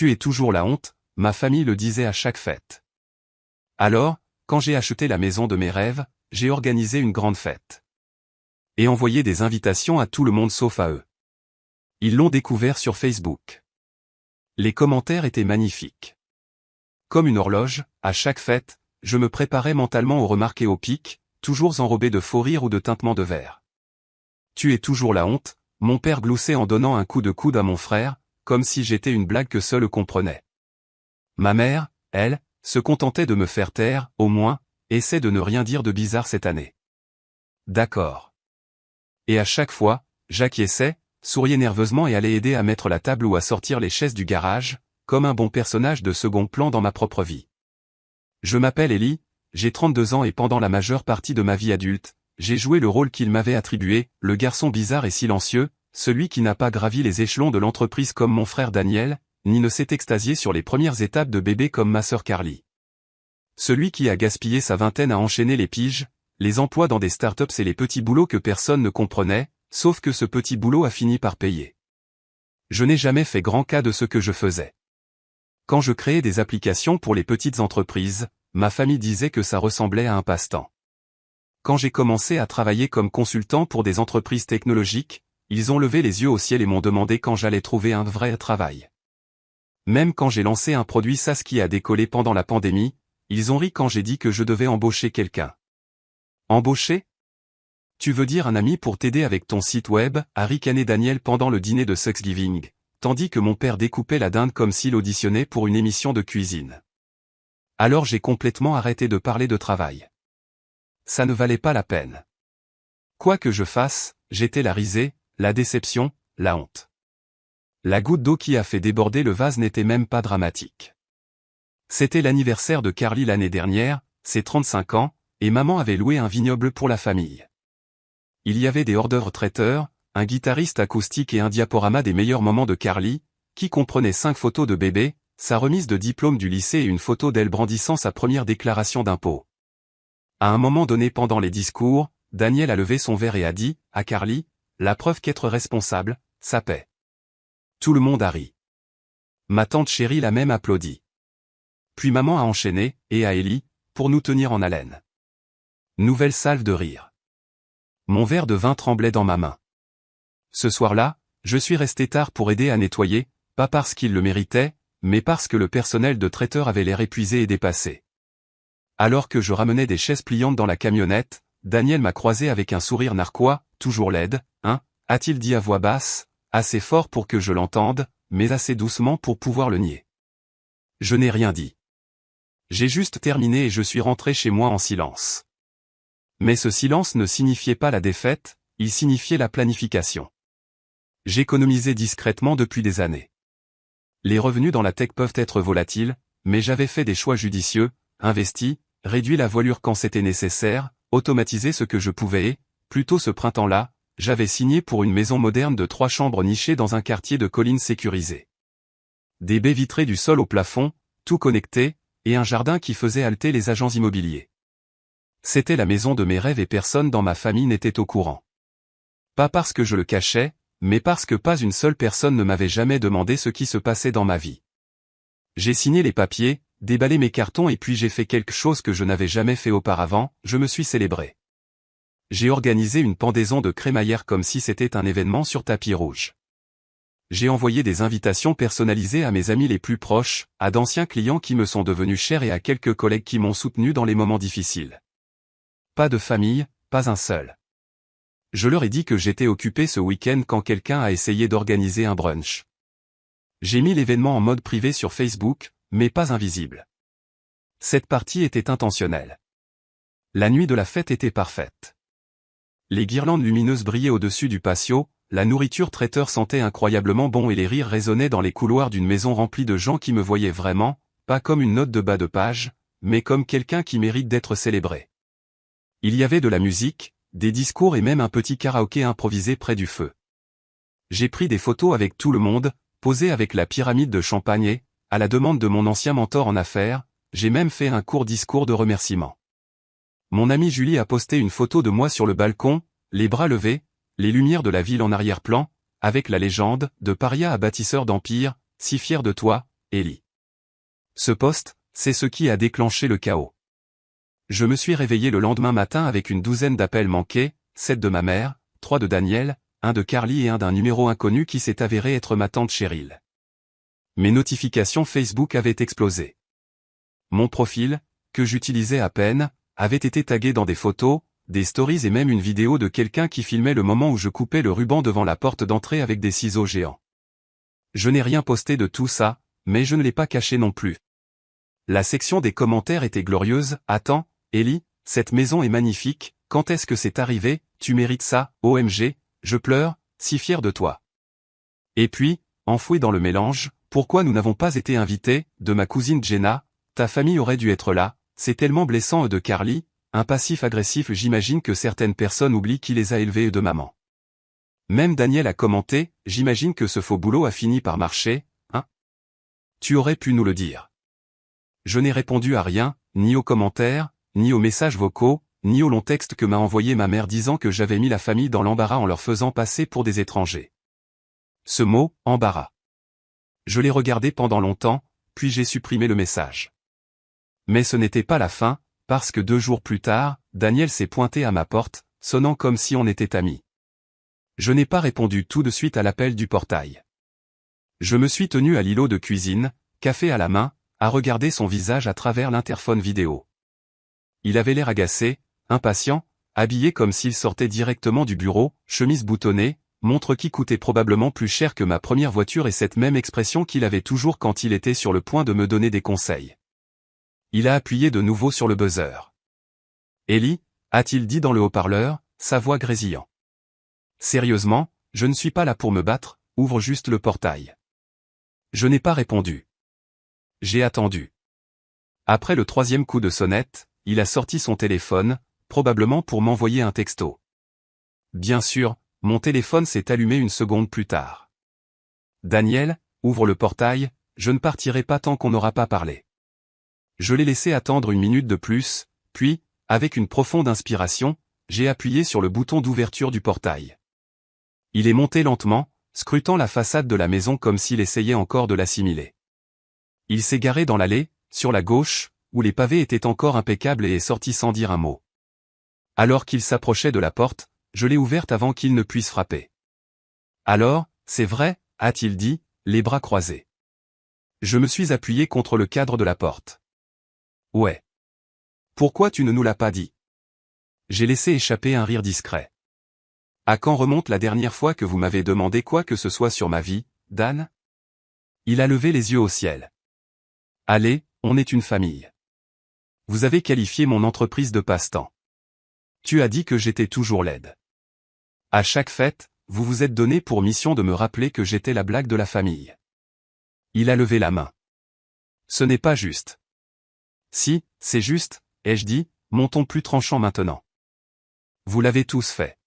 Tu es toujours la honte, ma famille le disait à chaque fête. Alors, quand j'ai acheté la maison de mes rêves, j'ai organisé une grande fête. Et envoyé des invitations à tout le monde sauf à eux. Ils l'ont découvert sur Facebook. Les commentaires étaient magnifiques. Comme une horloge, à chaque fête, je me préparais mentalement aux remarques et aux pics, toujours enrobé de faux rires ou de tintements de verre. Tu es toujours la honte, mon père gloussait en donnant un coup de coude à mon frère, comme si j'étais une blague que seul comprenait. Ma mère, elle, se contentait de me faire taire, au moins, essaie de ne rien dire de bizarre cette année. D'accord. Et à chaque fois, j'acquiesçais, souriais nerveusement et allais aider à mettre la table ou à sortir les chaises du garage, comme un bon personnage de second plan dans ma propre vie. Je m'appelle Ellie, j'ai 32 ans et pendant la majeure partie de ma vie adulte, j'ai joué le rôle qu'il m'avait attribué, le garçon bizarre et silencieux, celui qui n'a pas gravi les échelons de l'entreprise comme mon frère Daniel, ni ne s'est extasié sur les premières étapes de bébé comme ma sœur Carly. Celui qui a gaspillé sa vingtaine à enchaîner les piges, les emplois dans des startups et les petits boulots que personne ne comprenait, sauf que ce petit boulot a fini par payer. Je n'ai jamais fait grand cas de ce que je faisais. Quand je créais des applications pour les petites entreprises, ma famille disait que ça ressemblait à un passe-temps. Quand j'ai commencé à travailler comme consultant pour des entreprises technologiques, ils ont levé les yeux au ciel et m'ont demandé quand j'allais trouver un vrai travail. Même quand j'ai lancé un produit SaaS qui a décollé pendant la pandémie, ils ont ri quand j'ai dit que je devais embaucher quelqu'un. Embaucher ? Tu veux dire un ami pour t'aider avec ton site web, a ricané Daniel pendant le dîner de Thanksgiving, tandis que mon père découpait la dinde comme s'il auditionnait pour une émission de cuisine. Alors j'ai complètement arrêté de parler de travail. Ça ne valait pas la peine. Quoi que je fasse, j'étais la risée, la déception, la honte. La goutte d'eau qui a fait déborder le vase n'était même pas dramatique. C'était l'anniversaire de Carly l'année dernière, ses 35 ans, et maman avait loué un vignoble pour la famille. Il y avait des hors-d'œuvre traiteurs, un guitariste acoustique et un diaporama des meilleurs moments de Carly, qui comprenait 5 photos de bébé, sa remise de diplôme du lycée et une photo d'elle brandissant sa première déclaration d'impôt. À un moment donné pendant les discours, Daniel a levé son verre et a dit, à Carly, la preuve qu'être responsable, ça paie. Tout le monde a ri. Ma tante chérie l'a même applaudi. Puis maman a enchaîné, et à Ellie, pour nous tenir en haleine. Nouvelle salve de rire. Mon verre de vin tremblait dans ma main. Ce soir-là, je suis resté tard pour aider à nettoyer, pas parce qu'il le méritait, mais parce que le personnel de traiteur avait l'air épuisé et dépassé. Alors que je ramenais des chaises pliantes dans la camionnette, Daniel m'a croisé avec un sourire narquois, toujours laide, hein, a-t-il dit à voix basse, assez fort pour que je l'entende, mais assez doucement pour pouvoir le nier. Je n'ai rien dit. J'ai juste terminé et je suis rentré chez moi en silence. Mais ce silence ne signifiait pas la défaite, il signifiait la planification. J'économisais discrètement depuis des années. Les revenus dans la tech peuvent être volatiles, mais j'avais fait des choix judicieux, investi, réduit la voilure quand c'était nécessaire, automatisé ce que je pouvais et, plus tôt ce printemps-là, j'avais signé pour une maison moderne de 3 chambres nichée dans un quartier de collines sécurisé. Des baies vitrées du sol au plafond, tout connecté, et un jardin qui faisait halter les agents immobiliers. C'était la maison de mes rêves et personne dans ma famille n'était au courant. Pas parce que je le cachais, mais parce que pas une seule personne ne m'avait jamais demandé ce qui se passait dans ma vie. J'ai signé les papiers, déballé mes cartons et puis j'ai fait quelque chose que je n'avais jamais fait auparavant, je me suis célébré. J'ai organisé une pendaison de crémaillère comme si c'était un événement sur tapis rouge. J'ai envoyé des invitations personnalisées à mes amis les plus proches, à d'anciens clients qui me sont devenus chers et à quelques collègues qui m'ont soutenu dans les moments difficiles. Pas de famille, pas un seul. Je leur ai dit que j'étais occupé ce week-end quand quelqu'un a essayé d'organiser un brunch. J'ai mis l'événement en mode privé sur Facebook, mais pas invisible. Cette partie était intentionnelle. La nuit de la fête était parfaite. Les guirlandes lumineuses brillaient au-dessus du patio, la nourriture traiteur sentait incroyablement bon et les rires résonnaient dans les couloirs d'une maison remplie de gens qui me voyaient vraiment, pas comme une note de bas de page, mais comme quelqu'un qui mérite d'être célébré. Il y avait de la musique, des discours et même un petit karaoké improvisé près du feu. J'ai pris des photos avec tout le monde, posé avec la pyramide de champagne et, à la demande de mon ancien mentor en affaires, j'ai même fait un court discours de remerciement. Mon amie Julie a posté une photo de moi sur le balcon, les bras levés, les lumières de la ville en arrière-plan, avec la légende, de paria à bâtisseur d'empire, si fier de toi, Ellie. Ce post, c'est ce qui a déclenché le chaos. Je me suis réveillé le lendemain matin avec une douzaine d'appels manqués, 7 de ma mère, 3 de Daniel, 1 de Carly et 1 d'un numéro inconnu qui s'est avéré être ma tante Cheryl. Mes notifications Facebook avaient explosé. Mon profil, que j'utilisais à peine, avait été tagué dans des photos, des stories et même une vidéo de quelqu'un qui filmait le moment où je coupais le ruban devant la porte d'entrée avec des ciseaux géants. Je n'ai rien posté de tout ça, mais je ne l'ai pas caché non plus. La section des commentaires était glorieuse. « Attends, Ellie, cette maison est magnifique, quand est-ce que c'est arrivé, tu mérites ça, OMG, je pleure, si fier de toi. » Et puis, enfoui dans le mélange, « Pourquoi nous n'avons pas été invités, de ma cousine Jenna, ta famille aurait dû être là, c'est tellement blessant de Carly, un passif-agressif. J'imagine que certaines personnes oublient qui les a élevés de maman. » Même Daniel a commenté, « J'imagine que ce faux boulot a fini par marcher, hein? Tu aurais pu nous le dire. » Je n'ai répondu à rien, ni aux commentaires, ni aux messages vocaux, ni au long texte que m'a envoyé ma mère disant que j'avais mis la famille dans l'embarras en leur faisant passer pour des étrangers. Ce mot, embarras. Je l'ai regardé pendant longtemps, puis j'ai supprimé le message. Mais ce n'était pas la fin, parce que 2 jours plus tard, Daniel s'est pointé à ma porte, sonnant comme si on était amis. Je n'ai pas répondu tout de suite à l'appel du portail. Je me suis tenu à l'îlot de cuisine, café à la main, à regarder son visage à travers l'interphone vidéo. Il avait l'air agacé, impatient, habillé comme s'il sortait directement du bureau, chemise boutonnée, montre qui coûtait probablement plus cher que ma première voiture et cette même expression qu'il avait toujours quand il était sur le point de me donner des conseils. Il a appuyé de nouveau sur le buzzer. « Ellie » a-t-il dit dans le haut-parleur, sa voix grésillant. « Sérieusement, je ne suis pas là pour me battre, ouvre juste le portail. » Je n'ai pas répondu. J'ai attendu. Après le 3e coup de sonnette, il a sorti son téléphone, probablement pour m'envoyer un texto. Bien sûr, mon téléphone s'est allumé une seconde plus tard. « Daniel, ouvre le portail, je ne partirai pas tant qu'on n'aura pas parlé. » Je l'ai laissé attendre 1 minute de plus, puis, avec une profonde inspiration, j'ai appuyé sur le bouton d'ouverture du portail. Il est monté lentement, scrutant la façade de la maison comme s'il essayait encore de l'assimiler. Il s'est garé dans l'allée, sur la gauche, où les pavés étaient encore impeccables et est sorti sans dire un mot. Alors qu'il s'approchait de la porte, je l'ai ouverte avant qu'il ne puisse frapper. « Alors, c'est vrai ?» a-t-il dit, les bras croisés. Je me suis appuyé contre le cadre de la porte. « Ouais. Pourquoi tu ne nous l'as pas dit ?» J'ai laissé échapper un rire discret. « À quand remonte la dernière fois que vous m'avez demandé quoi que ce soit sur ma vie, Dan ?» Il a levé les yeux au ciel. « Allez, on est une famille. Vous avez qualifié mon entreprise de passe-temps. Tu as dit que j'étais toujours laide. À chaque fête, vous vous êtes donné pour mission de me rappeler que j'étais la blague de la famille. » Il a levé la main. « Ce n'est pas juste. » « Si, c'est juste, » ai-je dit, mon ton plus tranchant maintenant. « Vous l'avez tous fait.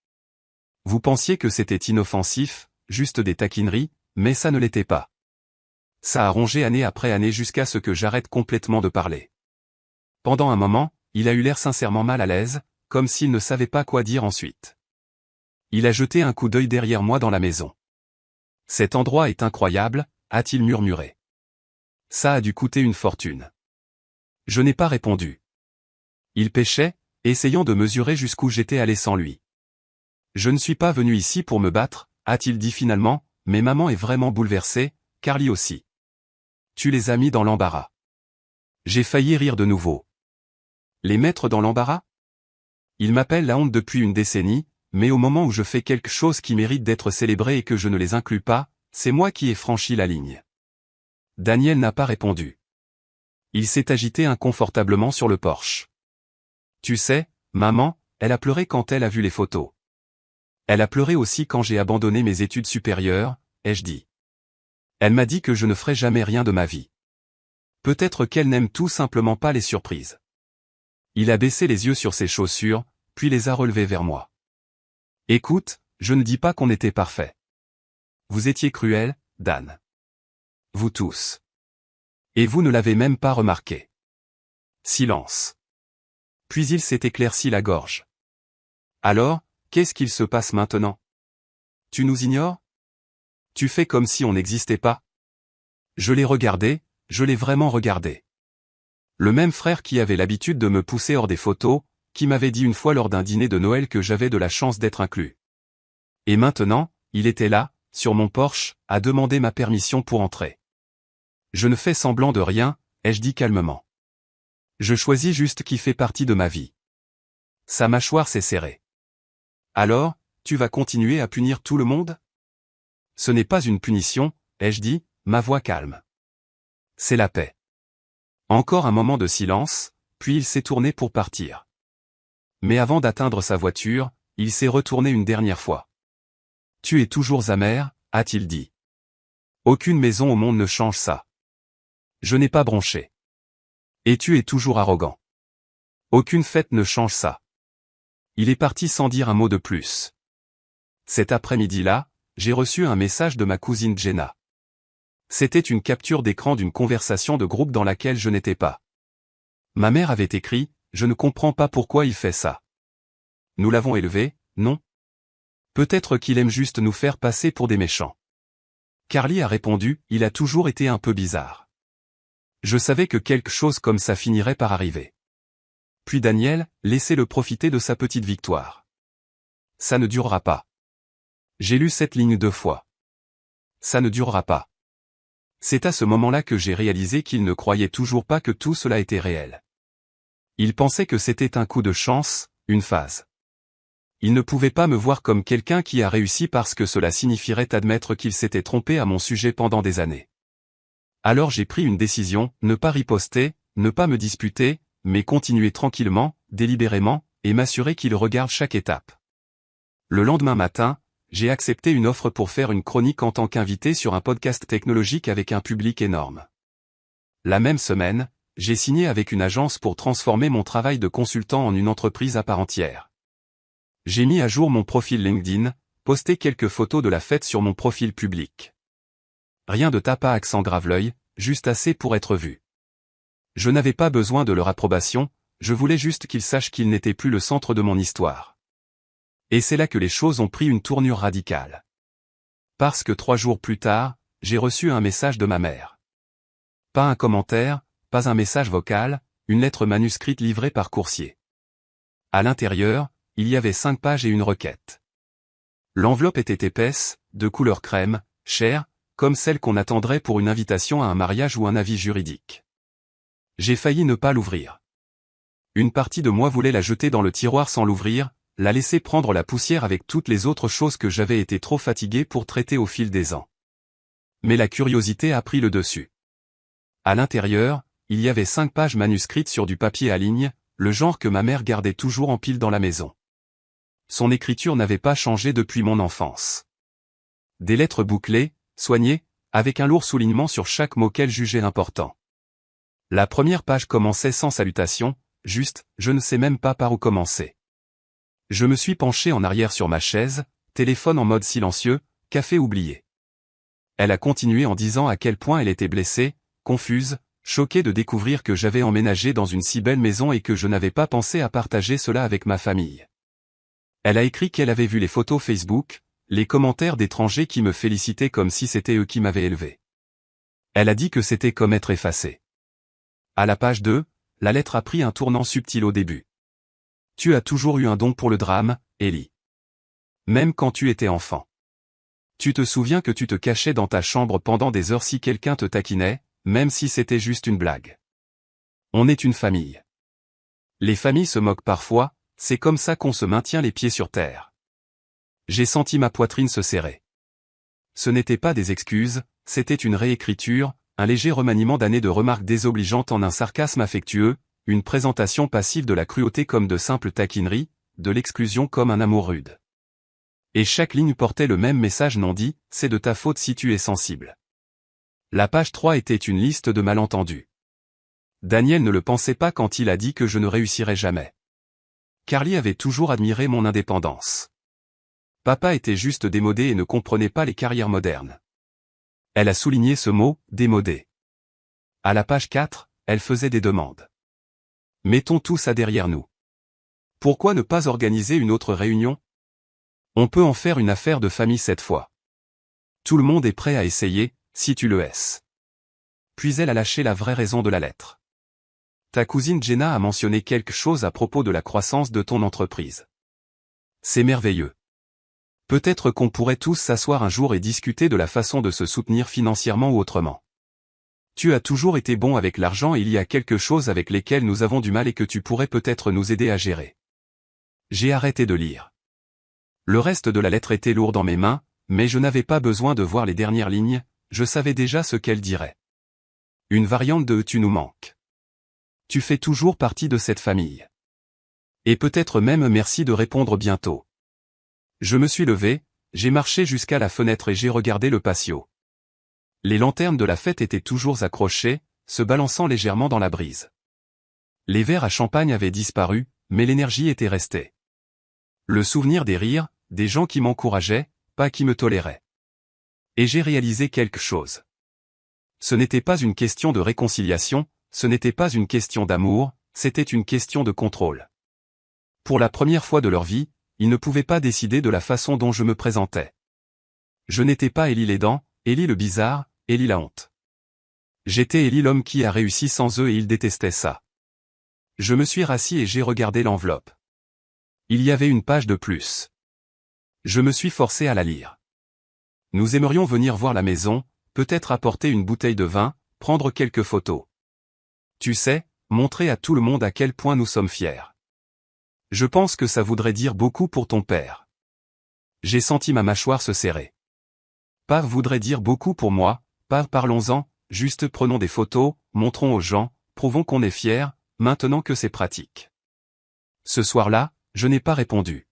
Vous pensiez que c'était inoffensif, juste des taquineries, mais ça ne l'était pas. Ça a rongé année après année jusqu'à ce que j'arrête complètement de parler. » Pendant un moment, il a eu l'air sincèrement mal à l'aise, comme s'il ne savait pas quoi dire ensuite. Il a jeté un coup d'œil derrière moi dans la maison. « Cet endroit est incroyable, » a-t-il murmuré. « Ça a dû coûter une fortune. » Je n'ai pas répondu. Il pêchait, essayant de mesurer jusqu'où j'étais allé sans lui. « Je ne suis pas venu ici pour me battre, » a-t-il dit finalement, mais maman est vraiment bouleversée, Carly aussi. Tu les as mis dans l'embarras. J'ai failli rire de nouveau. Les mettre dans l'embarras? Ils m'appellent la honte depuis une décennie, mais au moment où je fais quelque chose qui mérite d'être célébré et que je ne les inclus pas, c'est moi qui ai franchi la ligne. Daniel n'a pas répondu. Il s'est agité inconfortablement sur le porche. Tu sais, maman, elle a pleuré quand elle a vu les photos. Elle a pleuré aussi quand j'ai abandonné mes études supérieures, ai-je dit. Elle m'a dit que je ne ferais jamais rien de ma vie. Peut-être qu'elle n'aime tout simplement pas les surprises. Il a baissé les yeux sur ses chaussures, puis les a relevés vers moi. Écoute, je ne dis pas qu'on était parfait. Vous étiez cruel, Dan. Vous tous. Et vous ne l'avez même pas remarqué. Silence. Puis il s'est éclairci la gorge. Alors, qu'est-ce qu'il se passe maintenant? Tu nous ignores? Tu fais comme si on n'existait pas? Je l'ai regardé, je l'ai vraiment regardé. Le même frère qui avait l'habitude de me pousser hors des photos, qui m'avait dit une fois lors d'un dîner de Noël que j'avais de la chance d'être inclus. Et maintenant, il était là, sur mon porche, à demander ma permission pour entrer. Je ne fais semblant de rien, ai-je dit calmement. Je choisis juste qui fait partie de ma vie. Sa mâchoire s'est serrée. Alors, tu vas continuer à punir tout le monde? Ce n'est pas une punition, ai-je dit, ma voix calme. C'est la paix. Encore un moment de silence, puis il s'est tourné pour partir. Mais avant d'atteindre sa voiture, il s'est retourné une dernière fois. Tu es toujours amer, a-t-il dit. Aucune maison au monde ne change ça. Je n'ai pas bronché. Et tu es toujours arrogant. Aucune fête ne change ça. Il est parti sans dire un mot de plus. Cet après-midi-là, j'ai reçu un message de ma cousine Jenna. C'était une capture d'écran d'une conversation de groupe dans laquelle je n'étais pas. Ma mère avait écrit, « Je ne comprends pas pourquoi il fait ça. Nous l'avons élevé, non? Peut-être qu'il aime juste nous faire passer pour des méchants. » Carly a répondu, « Il a toujours été un peu bizarre. Je savais que quelque chose comme ça finirait par arriver. » Puis Daniel, laissez-le profiter de sa petite victoire. Ça ne durera pas. J'ai lu cette ligne 2 fois. Ça ne durera pas. C'est à ce moment-là que j'ai réalisé qu'il ne croyait toujours pas que tout cela était réel. Il pensait que c'était un coup de chance, une phase. Il ne pouvait pas me voir comme quelqu'un qui a réussi parce que cela signifierait admettre qu'il s'était trompé à mon sujet pendant des années. Alors j'ai pris une décision, ne pas riposter, ne pas me disputer, mais continuer tranquillement, délibérément, et m'assurer qu'il regarde chaque étape. Le lendemain matin, j'ai accepté une offre pour faire une chronique en tant qu'invité sur un podcast technologique avec un public énorme. La même semaine, j'ai signé avec une agence pour transformer mon travail de consultant en une entreprise à part entière. J'ai mis à jour mon profil LinkedIn, posté quelques photos de la fête sur mon profil public. Rien de tape à accent grave-l'œil, juste assez pour être vu. Je n'avais pas besoin de leur approbation, je voulais juste qu'ils sachent qu'ils n'étaient plus le centre de mon histoire. Et c'est là que les choses ont pris une tournure radicale. Parce que 3 jours plus tard, j'ai reçu un message de ma mère. Pas un commentaire, pas un message vocal, une lettre manuscrite livrée par coursier. À l'intérieur, il y avait 5 pages et une requête. L'enveloppe était épaisse, de couleur crème, chère, comme celle qu'on attendrait pour une invitation à un mariage ou un avis juridique. J'ai failli ne pas l'ouvrir. Une partie de moi voulait la jeter dans le tiroir sans l'ouvrir, la laisser prendre la poussière avec toutes les autres choses que j'avais été trop fatigué pour traiter au fil des ans. Mais la curiosité a pris le dessus. À l'intérieur, il y avait 5 pages manuscrites sur du papier à lignes, le genre que ma mère gardait toujours en pile dans la maison. Son écriture n'avait pas changé depuis mon enfance. Des lettres bouclées, soignées, avec un lourd soulignement sur chaque mot qu'elle jugeait important. La première page commençait sans salutation, juste, je ne sais même pas par où commencer. Je me suis penché en arrière sur ma chaise, téléphone en mode silencieux, café oublié. Elle a continué en disant à quel point elle était blessée, confuse, choquée de découvrir que j'avais emménagé dans une si belle maison et que je n'avais pas pensé à partager cela avec ma famille. Elle a écrit qu'elle avait vu les photos Facebook, les commentaires d'étrangers qui me félicitaient comme si c'était eux qui m'avaient élevé. Elle a dit que c'était comme être effacé. À la page 2, la lettre a pris un tournant subtil au début. Tu as toujours eu un don pour le drame, Ellie. Même quand tu étais enfant. Tu te souviens que tu te cachais dans ta chambre pendant des heures si quelqu'un te taquinait, même si c'était juste une blague. On est une famille. Les familles se moquent parfois, c'est comme ça qu'on se maintient les pieds sur terre. J'ai senti ma poitrine se serrer. Ce n'était pas des excuses, c'était une réécriture, un léger remaniement d'années de remarques désobligeantes en un sarcasme affectueux, une présentation passive de la cruauté comme de simples taquineries, de l'exclusion comme un amour rude. Et chaque ligne portait le même message non dit, c'est de ta faute si tu es sensible. La page 3 était une liste de malentendus. Daniel ne le pensait pas quand il a dit que je ne réussirais jamais. Carly avait toujours admiré mon indépendance. Papa était juste démodé et ne comprenait pas les carrières modernes. Elle a souligné ce mot, démodé. À la page 4, elle faisait des demandes. Mettons tout ça derrière nous. Pourquoi ne pas organiser une autre réunion? On peut en faire une affaire de famille cette fois. Tout le monde est prêt à essayer, si tu le es. puis elle a lâché la vraie raison de la lettre. Ta cousine Jenna a mentionné quelque chose à propos de la croissance de ton entreprise. C'est merveilleux. Peut-être qu'on pourrait tous s'asseoir un jour et discuter de la façon de se soutenir financièrement ou autrement. Tu as toujours été bon avec l'argent et il y a quelque chose avec lesquels nous avons du mal et que tu pourrais peut-être nous aider à gérer. J'ai arrêté de lire. Le reste de la lettre était lourd dans mes mains, mais je n'avais pas besoin de voir les dernières lignes, je savais déjà ce qu'elle dirait. Une variante de « tu nous manques ». Tu fais toujours partie de cette famille. Et peut-être même merci de répondre bientôt. Je me suis levé, j'ai marché jusqu'à la fenêtre et j'ai regardé le patio. Les lanternes de la fête étaient toujours accrochées, se balançant légèrement dans la brise. Les verres à champagne avaient disparu, mais l'énergie était restée. Le souvenir des rires, des gens qui m'encourageaient, pas qui me toléraient. Et j'ai réalisé quelque chose. Ce n'était pas une question de réconciliation, ce n'était pas une question d'amour, c'était une question de contrôle. Pour la première fois de leur vie, ils ne pouvaient pas décider de la façon dont je me présentais. Je n'étais pas Élie l'aidant, Élie le bizarre, Élie la honte. J'étais Élie l'homme qui a réussi sans eux et ils détestaient ça. Je me suis rassis et j'ai regardé l'enveloppe. Il y avait une page de plus. Je me suis forcé à la lire. Nous aimerions venir voir la maison, peut-être apporter une bouteille de vin, prendre quelques photos. Tu sais, montrer à tout le monde à quel point nous sommes fiers. Je pense que ça voudrait dire beaucoup pour ton père. J'ai senti ma mâchoire se serrer. Par voudrait dire beaucoup pour moi, par parlons-en, juste prenons des photos, montrons aux gens, prouvons qu'on est fiers, maintenant que c'est pratique. Ce soir-là, je n'ai pas répondu.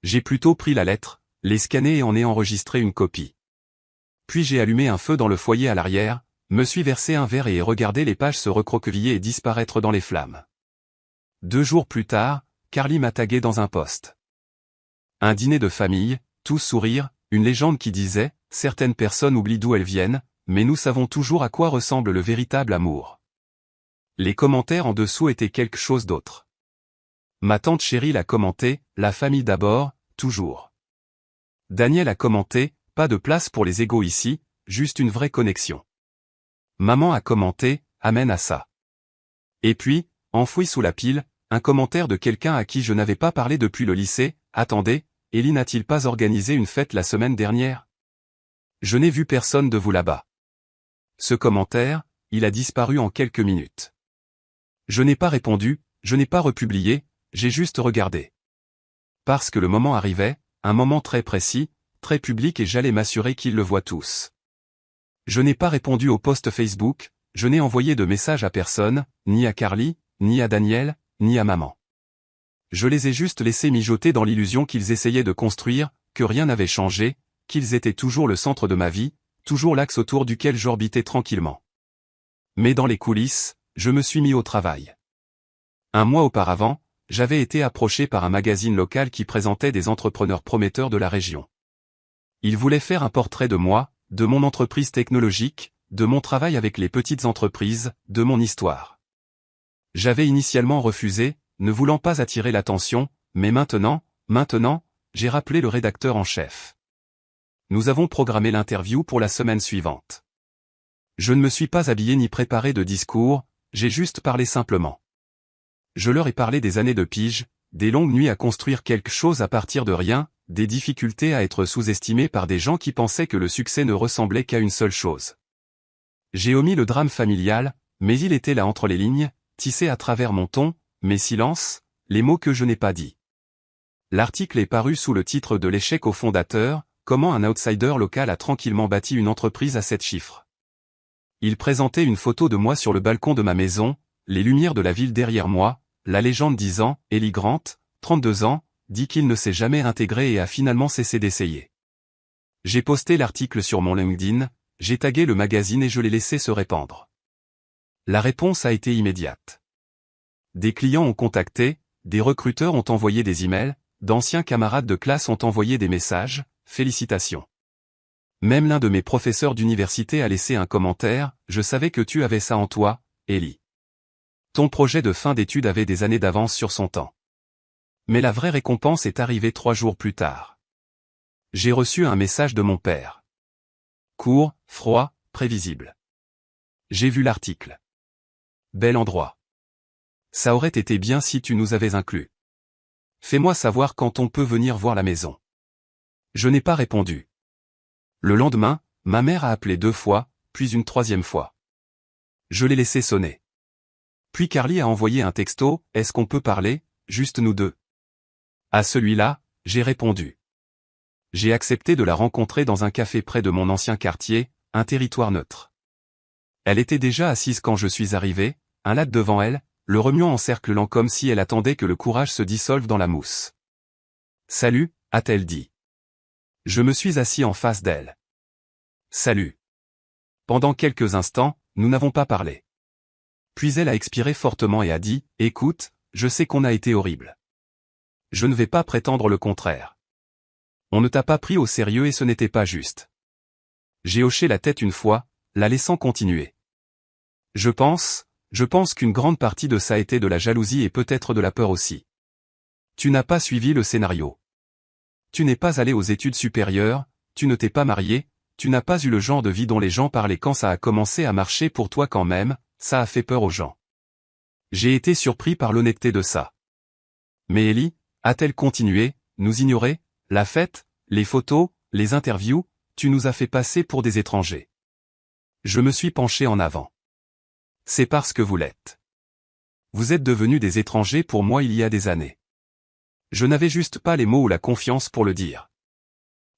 J'ai plutôt pris la lettre, l'ai scannée et en ai enregistré une copie. Puis j'ai allumé un feu dans le foyer à l'arrière, me suis versé un verre et ai regardé les pages se recroqueviller et disparaître dans les flammes. 2 jours plus tard, Carly m'a tagué dans un post. Un dîner de famille, tous sourires, une légende qui disait « Certaines personnes oublient d'où elles viennent, mais nous savons toujours à quoi ressemble le véritable amour. » Les commentaires en dessous étaient quelque chose d'autre. Ma tante chérie l'a commenté « La famille d'abord, toujours. » Daniel a commenté « Pas de place pour les égos ici, juste une vraie connexion. » Maman a commenté « Amen à ça. » Et puis, enfoui sous la pile, un commentaire de quelqu'un à qui je n'avais pas parlé depuis le lycée, « Attendez, Élie n'a-t-il pas organisé une fête la semaine dernière? Je n'ai vu personne de vous là-bas. » Ce commentaire, il a disparu en quelques minutes. Je n'ai pas répondu, je n'ai pas republié, j'ai juste regardé. Parce que le moment arrivait, un moment très précis, très public et j'allais m'assurer qu'ils le voient tous. Je n'ai pas répondu au post Facebook, je n'ai envoyé de message à personne, ni à Carly, ni à Daniel, ni à maman. Je les ai juste laissés mijoter dans l'illusion qu'ils essayaient de construire, que rien n'avait changé, qu'ils étaient toujours le centre de ma vie, toujours l'axe autour duquel j'orbitais tranquillement. Mais dans les coulisses, je me suis mis au travail. Un mois auparavant, j'avais été approché par un magazine local qui présentait des entrepreneurs prometteurs de la région. Ils voulaient faire un portrait de moi, de mon entreprise technologique, de mon travail avec les petites entreprises, de mon histoire. J'avais initialement refusé, ne voulant pas attirer l'attention, mais maintenant, j'ai rappelé le rédacteur en chef. Nous avons programmé l'interview pour la semaine suivante. Je ne me suis pas habillé ni préparé de discours, j'ai juste parlé simplement. Je leur ai parlé des années de pige, des longues nuits à construire quelque chose à partir de rien, des difficultés à être sous-estimé par des gens qui pensaient que le succès ne ressemblait qu'à une seule chose. J'ai omis le drame familial, mais il était là entre les lignes, tissé à travers mon ton, mes silences, les mots que je n'ai pas dit. L'article est paru sous le titre de l'échec au fondateur, comment un outsider local a tranquillement bâti une entreprise à 7 chiffres. Il présentait une photo de moi sur le balcon de ma maison, les lumières de la ville derrière moi, la légende disant, Élie Grant, 32 ans, dit qu'il ne s'est jamais intégré et a finalement cessé d'essayer. J'ai posté l'article sur mon LinkedIn, j'ai tagué le magazine et je l'ai laissé se répandre. La réponse a été immédiate. Des clients ont contacté, des recruteurs ont envoyé des emails, d'anciens camarades de classe ont envoyé des messages, félicitations. Même l'un de mes professeurs d'université a laissé un commentaire, je savais que tu avais ça en toi, Élie. Ton projet de fin d'études avait des années d'avance sur son temps. Mais la vraie récompense est arrivée 3 jours plus tard. J'ai reçu un message de mon père. Court, froid, prévisible. J'ai vu l'article. Bel endroit. Ça aurait été bien si tu nous avais inclus. Fais-moi savoir quand on peut venir voir la maison. Je n'ai pas répondu. Le lendemain, ma mère a appelé 2 fois, puis une 3e fois. Je l'ai laissé sonner. Puis Carly a envoyé un texto, « Est-ce qu'on peut parler, juste nous deux ?» À celui-là, j'ai répondu. J'ai accepté de la rencontrer dans un café près de mon ancien quartier, un territoire neutre. Elle était déjà assise quand je suis arrivé, un latte devant elle, le remuant en cercle lent comme si elle attendait que le courage se dissolve dans la mousse. « Salut », a-t-elle dit. Je me suis assis en face d'elle. « Salut ». Pendant quelques instants, nous n'avons pas parlé. Puis elle a expiré fortement et a dit, « Écoute, je sais qu'on a été horrible. Je ne vais pas prétendre le contraire. On ne t'a pas pris au sérieux et ce n'était pas juste. » J'ai hoché la tête une fois, la laissant continuer. Je pense qu'une grande partie de ça était de la jalousie et peut-être de la peur aussi. Tu n'as pas suivi le scénario. Tu n'es pas allé aux études supérieures, tu ne t'es pas marié, tu n'as pas eu le genre de vie dont les gens parlaient quand ça a commencé à marcher pour toi quand même, ça a fait peur aux gens. J'ai été surpris par l'honnêteté de ça. Mais Ellie, a-t-elle continué, nous ignorer, la fête, les photos, les interviews, tu nous as fait passer pour des étrangers. Je me suis penché en avant. C'est parce que vous l'êtes. Vous êtes devenus des étrangers pour moi il y a des années. Je n'avais juste pas les mots ou la confiance pour le dire.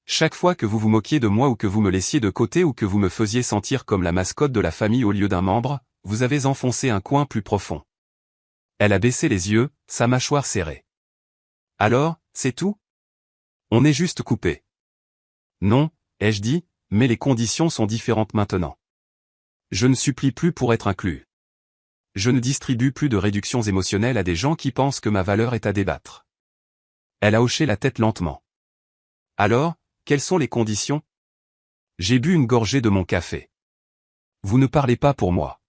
Chaque fois que vous vous moquiez de moi ou que vous me laissiez de côté ou que vous me faisiez sentir comme la mascotte de la famille au lieu d'un membre, vous avez enfoncé un coin plus profond. Elle a baissé les yeux, sa mâchoire serrée. Alors, c'est tout ? On est juste coupé. Non, ai-je dit, mais les conditions sont différentes maintenant. Je ne supplie plus pour être inclus. Je ne distribue plus de réductions émotionnelles à des gens qui pensent que ma valeur est à débattre. Elle a hoché la tête lentement. Alors, quelles sont les conditions ? J'ai bu une gorgée de mon café. Vous ne parlez pas pour moi.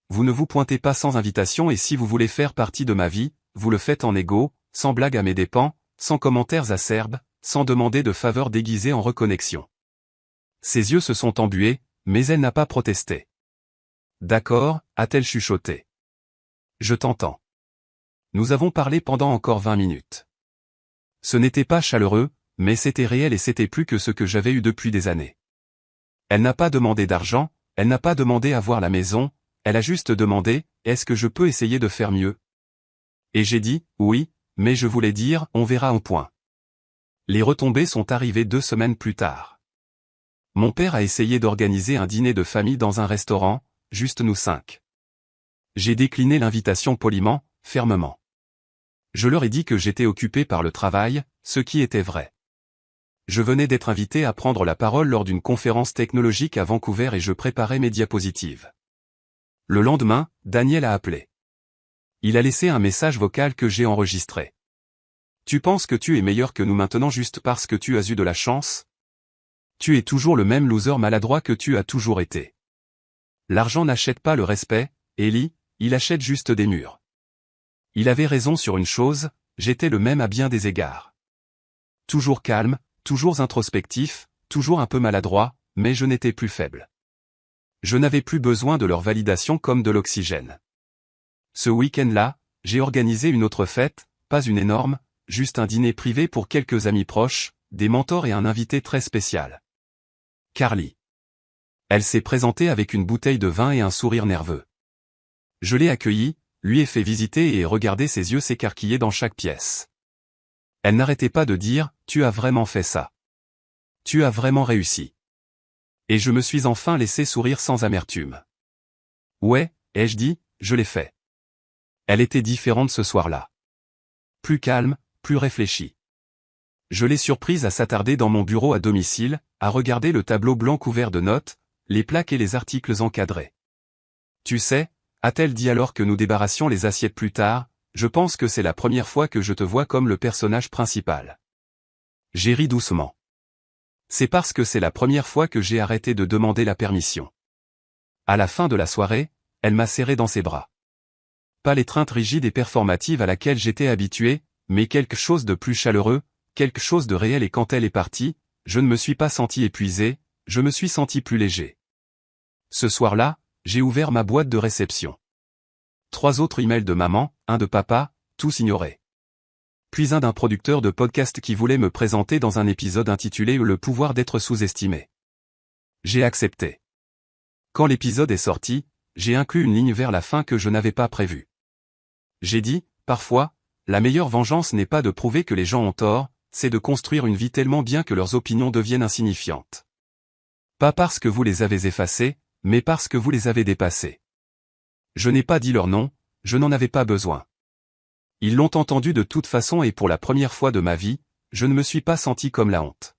Vous ne vous pointez pas sans invitation et si vous voulez faire partie de ma vie, vous le faites en égo, sans blague à mes dépens, sans commentaires acerbes, sans demander de faveurs déguisées en reconnexion. Ses yeux se sont embués, mais elle n'a pas protesté. D'accord, a-t-elle chuchoté. Je t'entends. Nous avons parlé pendant encore 20 minutes. Ce n'était pas chaleureux, mais c'était réel et c'était plus que ce que j'avais eu depuis des années. Elle n'a pas demandé d'argent, elle n'a pas demandé à voir la maison, elle a juste demandé, est-ce que je peux essayer de faire mieux ? Et j'ai dit, oui, mais je voulais dire, on verra un point. Les retombées sont arrivées 2 semaines plus tard. Mon père a essayé d'organiser un dîner de famille dans un restaurant, juste nous 5. J'ai décliné l'invitation poliment, fermement. Je leur ai dit que j'étais occupé par le travail, ce qui était vrai. Je venais d'être invité à prendre la parole lors d'une conférence technologique à Vancouver et je préparais mes diapositives. Le lendemain, Daniel a appelé. Il a laissé un message vocal que j'ai enregistré. Tu penses que tu es meilleur que nous maintenant juste parce que tu as eu de la chance ? Tu es toujours le même loser maladroit que tu as toujours été. L'argent n'achète pas le respect, Ellie, il achète juste des murs. Il avait raison sur une chose, j'étais le même à bien des égards. Toujours calme, toujours introspectif, toujours un peu maladroit, mais je n'étais plus faible. Je n'avais plus besoin de leur validation comme de l'oxygène. Ce week-end-là, j'ai organisé une autre fête, pas une énorme, juste un dîner privé pour quelques amis proches, des mentors et un invité très spécial. Carly. Elle s'est présentée avec une bouteille de vin et un sourire nerveux. Je l'ai accueillie, lui ai fait visiter et regardé ses yeux s'écarquiller dans chaque pièce. Elle n'arrêtait pas de dire, tu as vraiment fait ça. Tu as vraiment réussi. Et je me suis enfin laissé sourire sans amertume. Ouais, ai-je dit, je l'ai fait. Elle était différente ce soir-là. Plus calme, plus réfléchie. Je l'ai surprise à s'attarder dans mon bureau à domicile, à regarder le tableau blanc couvert de notes, les plaques et les articles encadrés. Tu sais, a-t-elle dit alors que nous débarrassions les assiettes plus tard, je pense que c'est la première fois que je te vois comme le personnage principal. J'ai ri doucement. C'est parce que c'est la première fois que j'ai arrêté de demander la permission. À la fin de la soirée, elle m'a serré dans ses bras. Pas l'étreinte rigide et performative à laquelle j'étais habitué, mais quelque chose de plus chaleureux, quelque chose de réel et quand elle est partie, je ne me suis pas senti épuisé, je me suis senti plus léger. Ce soir-là, J'ai ouvert ma boîte de réception. 3 autres emails de maman, un de papa, tous ignorés. Puis un d'un producteur de podcast qui voulait me présenter dans un épisode intitulé « Le pouvoir d'être sous-estimé ». J'ai accepté. Quand l'épisode est sorti, j'ai inclus une ligne vers la fin que je n'avais pas prévue. J'ai dit, parfois, la meilleure vengeance n'est pas de prouver que les gens ont tort, c'est de construire une vie tellement bien que leurs opinions deviennent insignifiantes. Pas parce que vous les avez effacées, mais parce que vous les avez dépassées. Je n'ai pas dit leur nom, je n'en avais pas besoin. Ils l'ont entendu de toute façon et pour la première fois de ma vie, je ne me suis pas senti comme la honte.